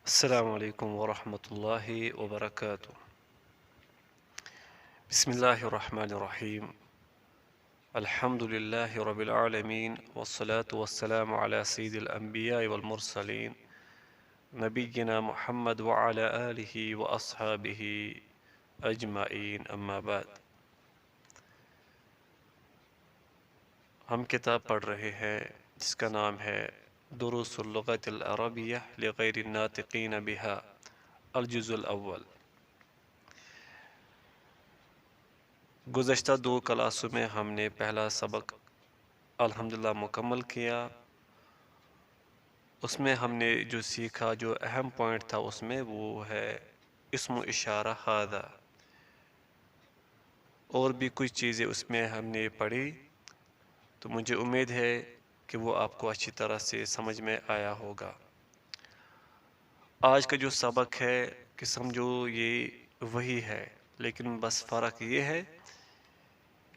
السلام علیکم ورحمۃ اللہ وبرکاتہ۔ بسم اللہ الرحمن الرحیم۔ الحمد للہ رب العالمین والصلاة والسلام علی سید الانبیاء والمرسلین نبینا محمد وعلی آلہ واصحابہ اجمعین، اما بعد۔ ہم کتاب پڑھ رہے ہیں جس کا نام ہے دروس اللغۃ العربیہ لغیر الناطقین بہا، الجزء الاول۔ گزشتہ 2 کلاسوں میں ہم نے پہلا سبق الحمدللہ مکمل کیا۔ اس میں ہم نے جو سیکھا، جو اہم پوائنٹ تھا اس میں، وہ ہے اسم و اشارہ ھذا، اور بھی کچھ چیزیں اس میں ہم نے پڑھی، تو مجھے امید ہے کہ وہ آپ کو اچھی طرح سے سمجھ میں آیا ہوگا۔ آج کا جو سبق ہے کہ سمجھو یہ وہی ہے، لیکن بس فرق یہ ہے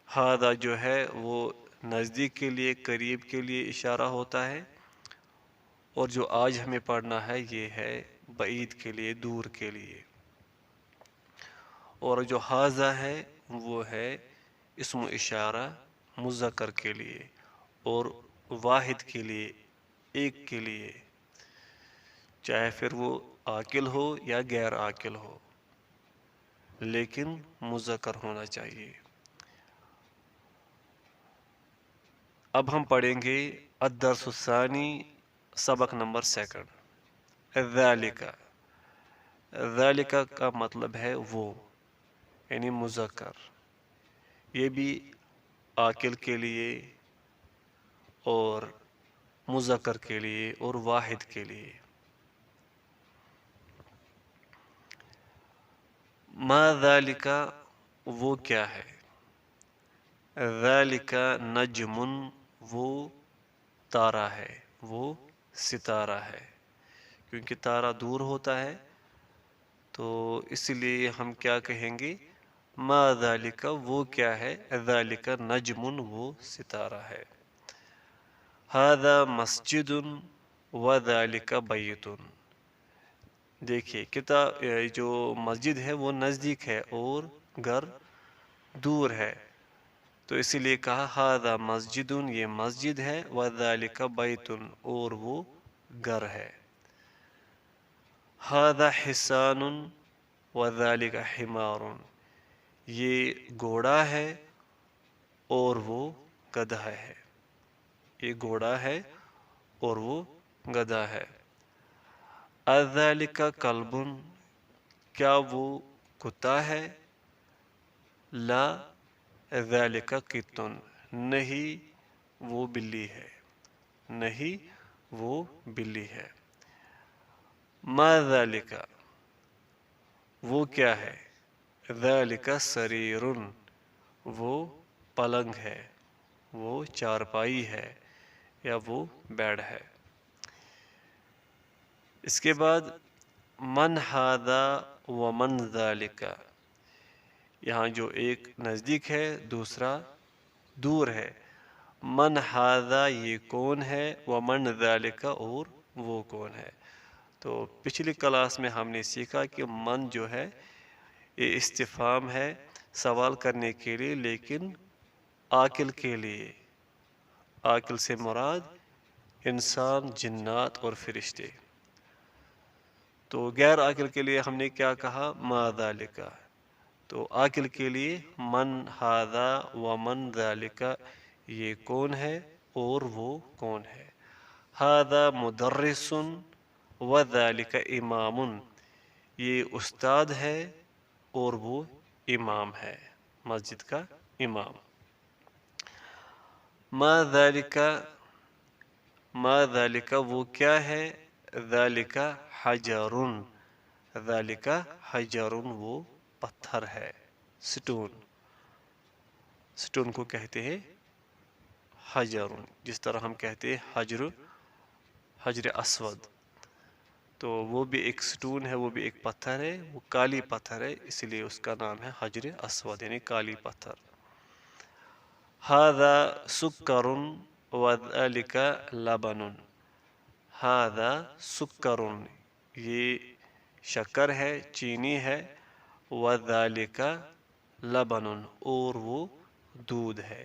ھذا جو ہے وہ نزدیک کے لیے، قریب کے لیے اشارہ ہوتا ہے، اور جو آج ہمیں پڑھنا ہے یہ ہے بعید کے لیے، دور کے لیے۔ اور جو ھذا ہے وہ ہے اسم و اشارہ مذکر کے لیے اور واحد کے لیے، ایک کے لیے، چاہے پھر وہ عاقل ہو یا غیر عاقل ہو، لیکن مذکر ہونا چاہیے۔ اب ہم پڑھیں گے الدرس الثانی، سبق نمبر 2۔ ذالک، ذالک کا مطلب ہے وہ، یعنی مذکر، یہ بھی عاقل کے لیے اور مذکر کے لیے اور واحد کے لیے۔ ما ذالک، وہ کیا ہے؟ ذالک نجم، وہ تارہ ہے، وہ ستارہ ہے، کیونکہ تارہ دور ہوتا ہے تو اس لیے ہم کیا کہیں گے؟ ما ذالک، وہ کیا ہے؟ ذالک نجم، وہ ستارہ ہے۔ ھذا مسجد وذالک بیت، دیکھیے جو مسجد ہے وہ نزدیک ہے اور گھر دور ہے، تو اسی لیے کہا ھذا مسجد، یہ مسجد ہے، وذالک بیت، اور وہ گھر ہے۔ ھذا حصان وذالک حمار، یہ گھوڑا ہے اور وہ گدھا ہے، یہ گھوڑا ہے اور وہ گدھا ہے۔ اذالک کلب، کیا وہ کتا ہے؟ لا ذالک قط، نہیں وہ بلی ہے، نہیں وہ بلی ہے۔ ما ذالک، وہ کیا ہے؟ ذالک سریر، وہ پلنگ ہے، وہ چارپائی ہے یا وہ بیڈ ہے۔ اس کے بعد من ھذا ومن ذالک، یہاں جو ایک نزدیک ہے دوسرا دور ہے۔ من ھذا، یہ کون ہے؟ ومن ذالک، اور وہ کون ہے؟ تو پچھلی کلاس میں ہم نے سیکھا کہ من جو ہے یہ استفہام ہے، سوال کرنے کے لیے، لیکن عاقل کے لیے۔ عاقل سے مراد انسان، جنات اور فرشتے۔ تو غیر عاقل کے لیے ہم نے کیا کہا؟ ما ذالک۔ تو عاقل کے لیے من ھذا ومن ذالک، یہ کون ہے اور وہ کون ہے؟ ھذا مدرس وذالک امام، یہ استاد ہے اور وہ امام ہے، مسجد کا امام۔ ما ذالک، ما ذالک وہ کیا ہے؟ ذالک حجر، ذالک حجر، وہ پتھر ہے، سٹون، سٹون کو کہتے ہیں حجر، جس طرح ہم کہتے ہیں حجر اسود، تو وہ بھی ایک سٹون ہے، وہ بھی ایک پتھر ہے، وہ کالی پتھر ہے، اس لیے اس کا نام ہے حجر اسود، یعنی کالی پتھر۔ ھذا سکر وذالک لبن، ھذا سکر، یہ شکر ہے، چینی ہے، وذالک لبن اور وہ دودھ ہے۔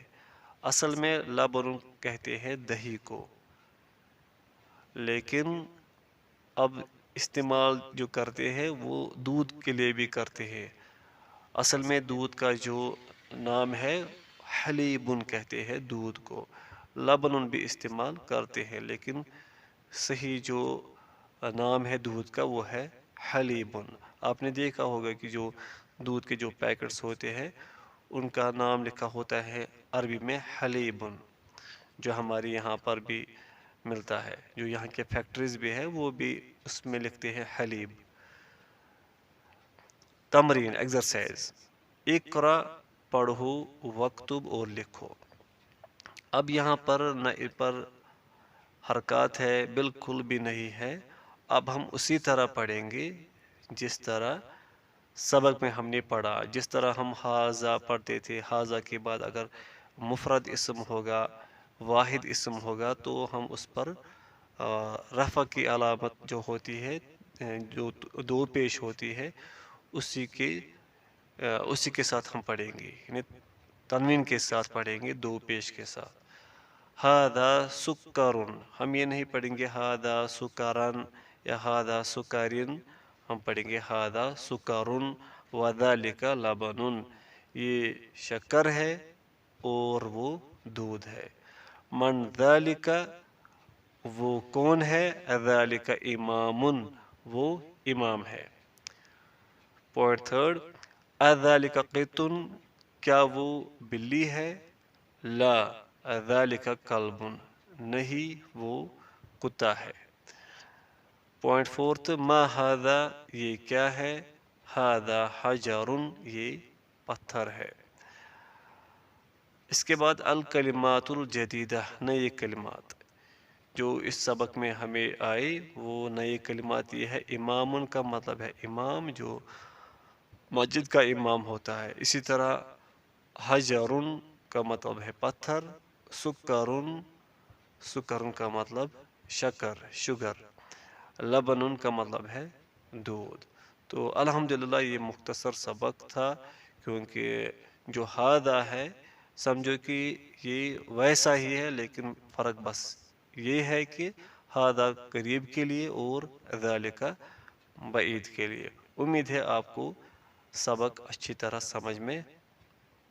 اصل میں لبن کہتے ہیں دہی کو، لیکن اب استعمال جو کرتے ہیں وہ دودھ کے لیے بھی کرتے ہیں۔ اصل میں دودھ کا جو نام ہے حلیبن کہتے ہیں دودھ کو، لبن بھی استعمال کرتے ہیں، لیکن صحیح جو نام ہے دودھ کا وہ ہے حلیبن۔ آپ نے دیکھا ہوگا کہ جو دودھ کے جو پیکٹس ہوتے ہیں ان کا نام لکھا ہوتا ہے عربی میں حلیبن، جو ہمارے یہاں پر بھی ملتا ہے، جو یہاں کے فیکٹریز بھی ہے وہ بھی اس میں لکھتے ہیں حلیب۔ تمرین ایکسرسائز، اقرا پڑھو وکتب اور لکھو۔ اب یہاں پر نہ پر حرکات ہے، بالکل بھی نہیں ہے۔ اب ہم اسی طرح پڑھیں گے جس طرح سبق میں ہم نے پڑھا، جس طرح ہم حاذا پڑھتے تھے۔ حاذا کے بعد اگر مفرد اسم ہوگا، واحد اسم ہوگا تو ہم اس پر رفع کی علامت جو ہوتی ہے، جو دو پیش ہوتی ہے، اسی کے ساتھ ہم پڑھیں گے، یعنی تنوین کے ساتھ پڑھیں گے، دو پیش کے ساتھ۔ ہاذا سکرن، ہم یہ نہیں پڑھیں گے ہاذا سکرن یا ہاذا سکرن، ہم پڑھیں گے ہاذا سکرن وذالک لبن، یہ شکر ہے اور وہ دودھ ہے۔ من ذالک، وہ کون ہے، ذالک امام، وہ امام ہے۔ پوائنٹ تھرڈ، اذالک قط، کیا وہ بلی ہے، لا ذالک کلب، نہیں وہ کتا ہے۔ پوائنٹ فورتھ، ما ھذا، یہ کیا ہے، ھذا حجر، یہ پتھر ہے۔ اس کے بعد الکلمات الجدیدہ، نئے کلمات جو اس سبق میں ہمیں آئے، وہ نئے کلمات یہ ہے۔ امام کا مطلب ہے امام، جو مسجد کا امام ہوتا ہے۔ اسی طرح حجر کا مطلب ہے پتھر، سکرن کا مطلب شکر، شوگر، لبن کا مطلب ہے دودھ۔ تو الحمدللہ یہ مختصر سبق تھا، کیونکہ جو ہاذا ہے سمجھو کہ یہ ویسا ہی ہے، لیکن فرق بس یہ ہے کہ ہاذا قریب کے لیے اور ذالک بعید کے لیے۔ امید ہے آپ کو سبق اچھی طرح سمجھ میں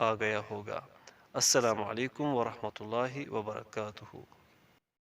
آ گیا ہوگا۔ السلام علیکم ورحمۃ اللہ وبرکاتہ۔